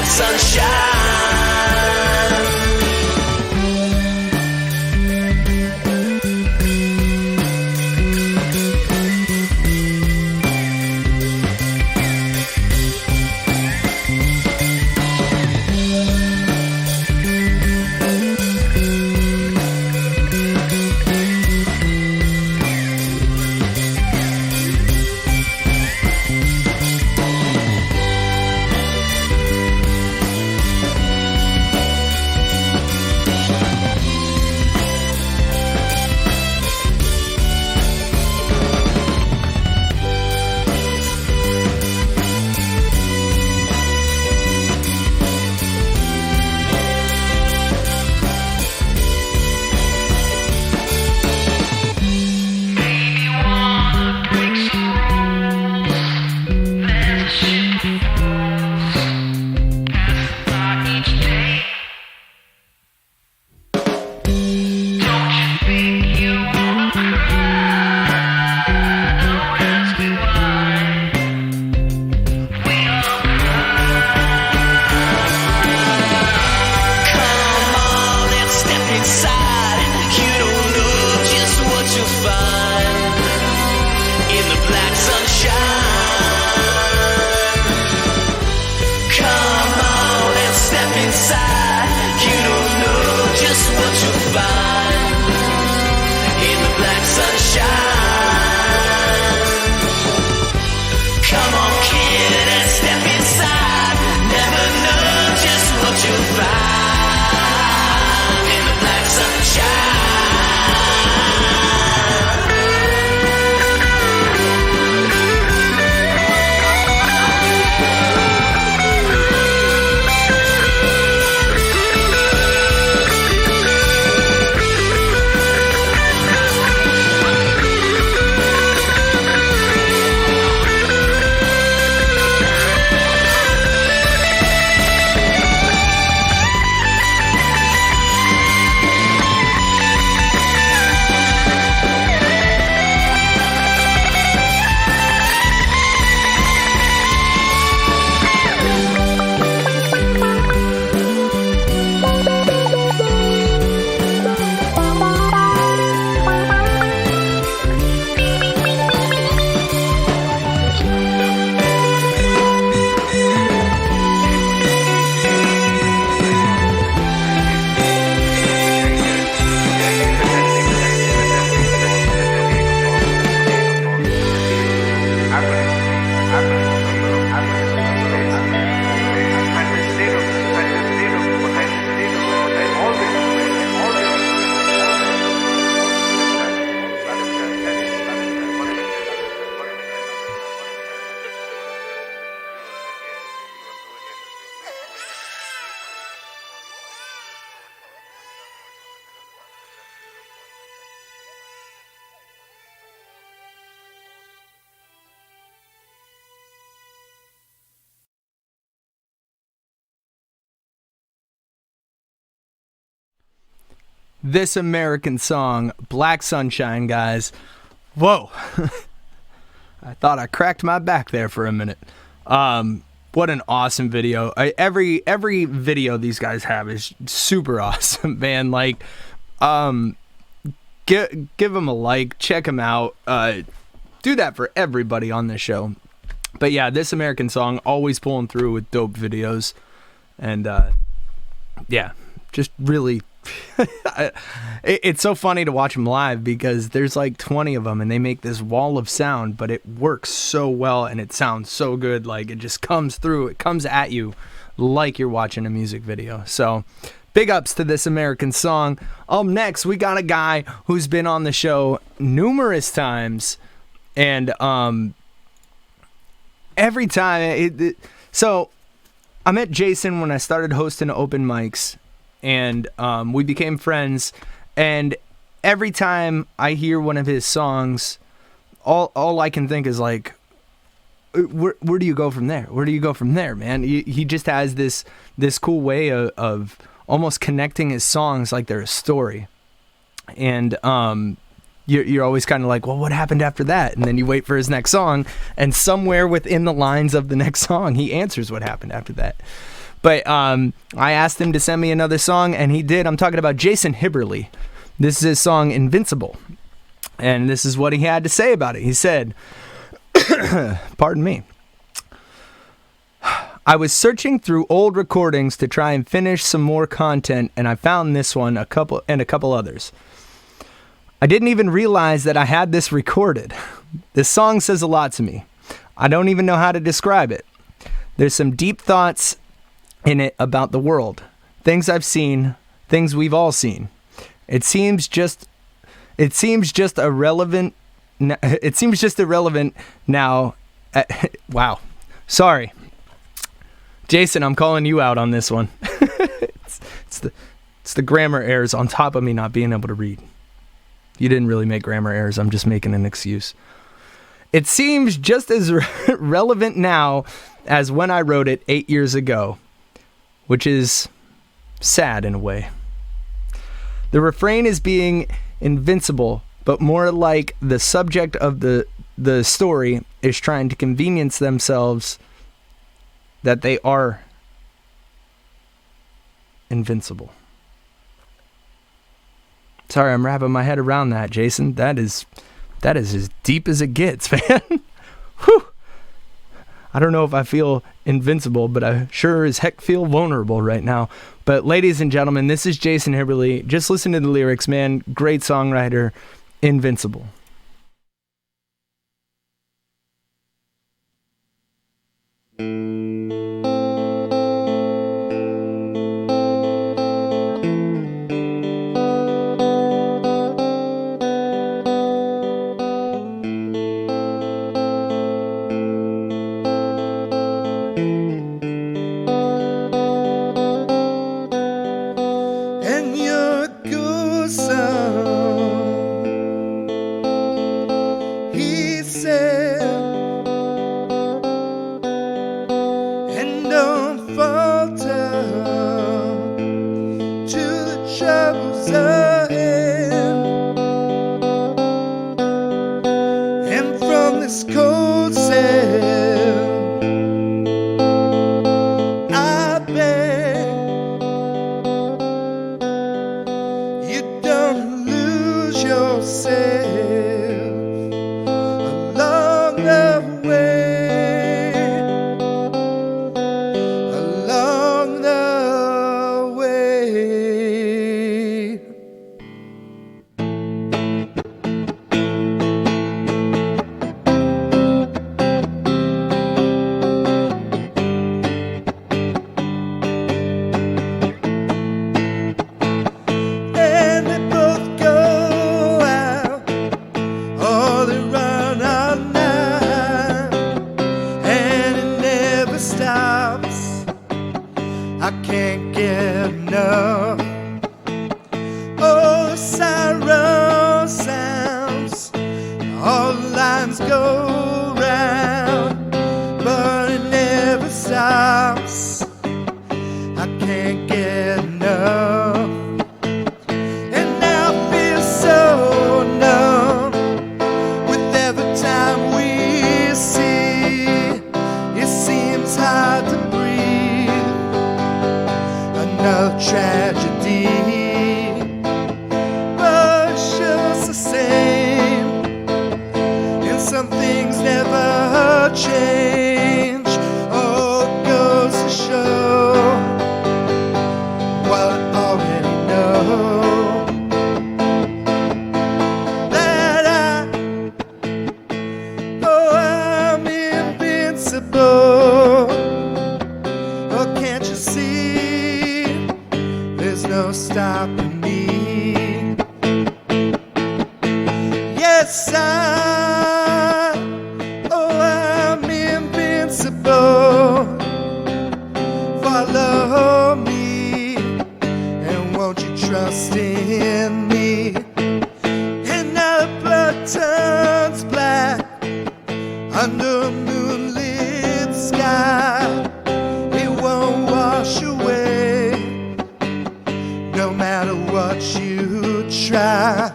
black sunshine. This American Song, Black Sunshine, guys. Whoa. I thought I cracked my back there for a minute. What an awesome video. Every video these guys have is super awesome, man. Like, give them a like, check them out. Do that for everybody on this show. But yeah, This American Song, always pulling through with dope videos. And yeah, just really... it's so funny to watch them live because there's like 20 of them and they make this wall of sound, but it works so well and it sounds so good. Like, it just comes through, it comes at you like you're watching a music video. So big ups to This American Song. Next we got a guy who's been on the show numerous times, and every time so I met Jason when I started hosting open mics, and we became friends, and every time I hear one of his songs, all I can think is like, where do you go from there? Where do you go from there, man? He just has this cool way of almost connecting his songs like they're a story. And you're always kind of like, well, what happened after that? And then you wait for his next song, and somewhere within the lines of the next song, he answers what happened after that. But I asked him to send me another song, and he did. I'm talking about Jason Hibberly. This is his song Invincible. And this is what he had to say about it. He said, pardon me. I was searching through old recordings to try and finish some more content, and I found this one, a couple others. I didn't even realize that I had this recorded. This song says a lot to me. I don't even know how to describe it. There's some deep thoughts in it about the world, things I've seen, things we've all seen. It seems just irrelevant. It seems just irrelevant now. Wow. Sorry. Jason, I'm calling you out on this one. It's the grammar errors on top of me not being able to read. You didn't really make grammar errors. I'm just making an excuse. It seems just as relevant now as when I wrote it 8 years ago, which is sad in a way. The refrain is being invincible, but more like the subject of the story is trying to convenience themselves that they are invincible. Sorry, I'm wrapping my head around that, Jason. That is as deep as it gets, man. Whew. I don't know if I feel invincible, but I sure as heck feel vulnerable right now. But ladies and gentlemen, this is Jason Hibberly. Just listen to the lyrics, man. Great songwriter, Invincible. And you're a good son, he said, and don't falter to the troubles ahead. And from this cold cell, I beg you don't lose yourself along the way, along the way. And they both go out, or they run all night, and it never stops. I can't get enough. Oh, the siren sounds, all the lines go round, but it never stops. I can't get enough. And now I feel so numb with every time we see. It seems hard to breathe. Another tragedy, but it's just the same. And some things never change. Oh, it goes to show what I already know, that I'm invincible. Oh, can't you see? There's no stopping me. Yes, I'm invincible. Follow me, and won't you trust in me? And now the blood turns black under a moonlit sky. It won't wash away, no matter what you try.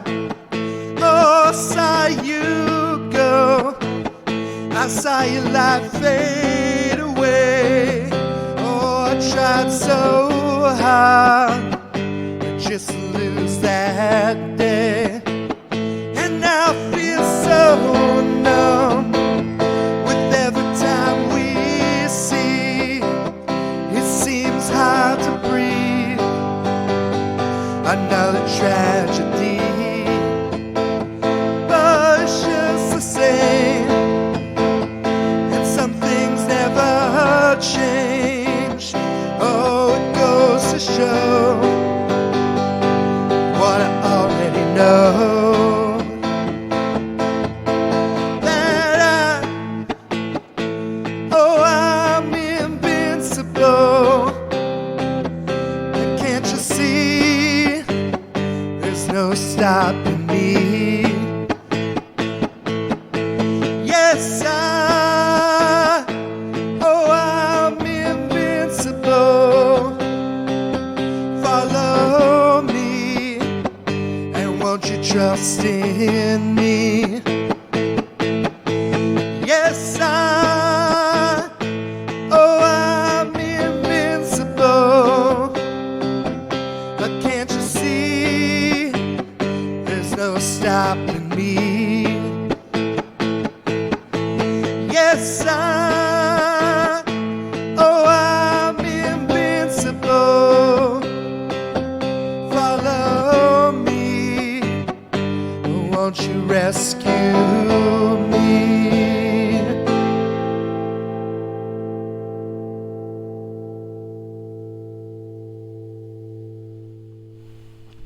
Oh, I saw you go, I saw your light fade away. Oh, I tried tried so hard just to lose that day, and now I feel so numb with every time we see. It seems hard to breathe, another tragedy, but it's just the same, and some things never change. Oh, it goes to show what I already know, that I'm invincible. And can't you see, there's no stopping me. Yes, I'm invincible. Follow me, and won't you trust in me? Yes, I'm invincible. But can't you see, there's no stopping me. Yes, I'm invincible. Follow me, won't you rescue me?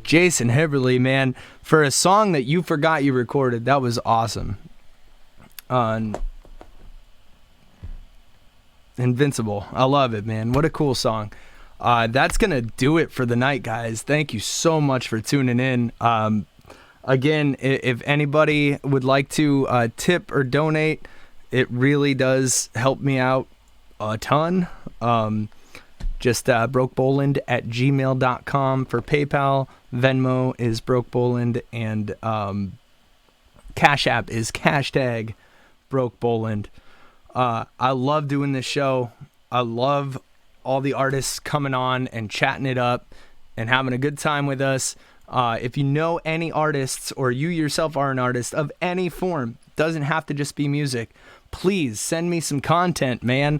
Jason Hibberly, man, for a song that you forgot you recorded, that was awesome. Invincible. I love it, man. What a cool song. That's going to do it for the night, guys. Thank you so much for tuning in. Again, if anybody would like to tip or donate, it really does help me out a ton. Just brokeboland@gmail.com for PayPal. Venmo is brokeboland, and Cash App is #brokeboland. I love doing this show. I love all the artists coming on and chatting it up and having a good time with us. If you know any artists, or you yourself are an artist of any form, doesn't have to just be music, please send me some content, man.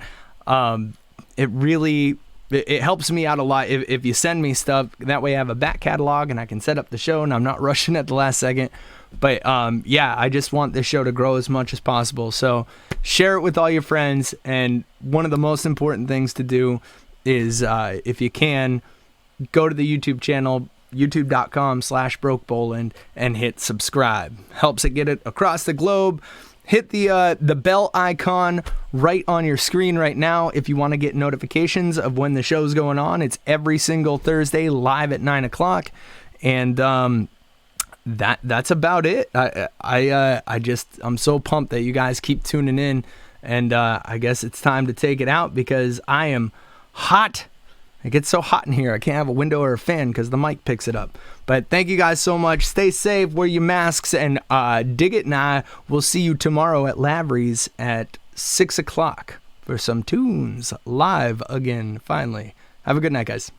It helps me out a lot if you send me stuff. That way I have a back catalog and I can set up the show and I'm not rushing at the last second. But yeah, I just want this show to grow as much as possible. So share it with all your friends. And one of the most important things to do is, if you can, go to the YouTube channel, youtube.com/brokeboland, and hit subscribe. Helps it get it across the globe. Hit the bell icon right on your screen right now if you want to get notifications of when the show's going on. It's every single Thursday live at 9 o'clock. And that's about it. I'm so pumped that you guys keep tuning in. And I guess it's time to take it out because I am hot. It gets so hot in here, I can't have a window or a fan because the mic picks it up. But thank you guys so much. Stay safe, wear your masks, and dig it. And I will see you tomorrow at Lavery's at 6 o'clock for some tunes live again, finally. Have a good night, guys.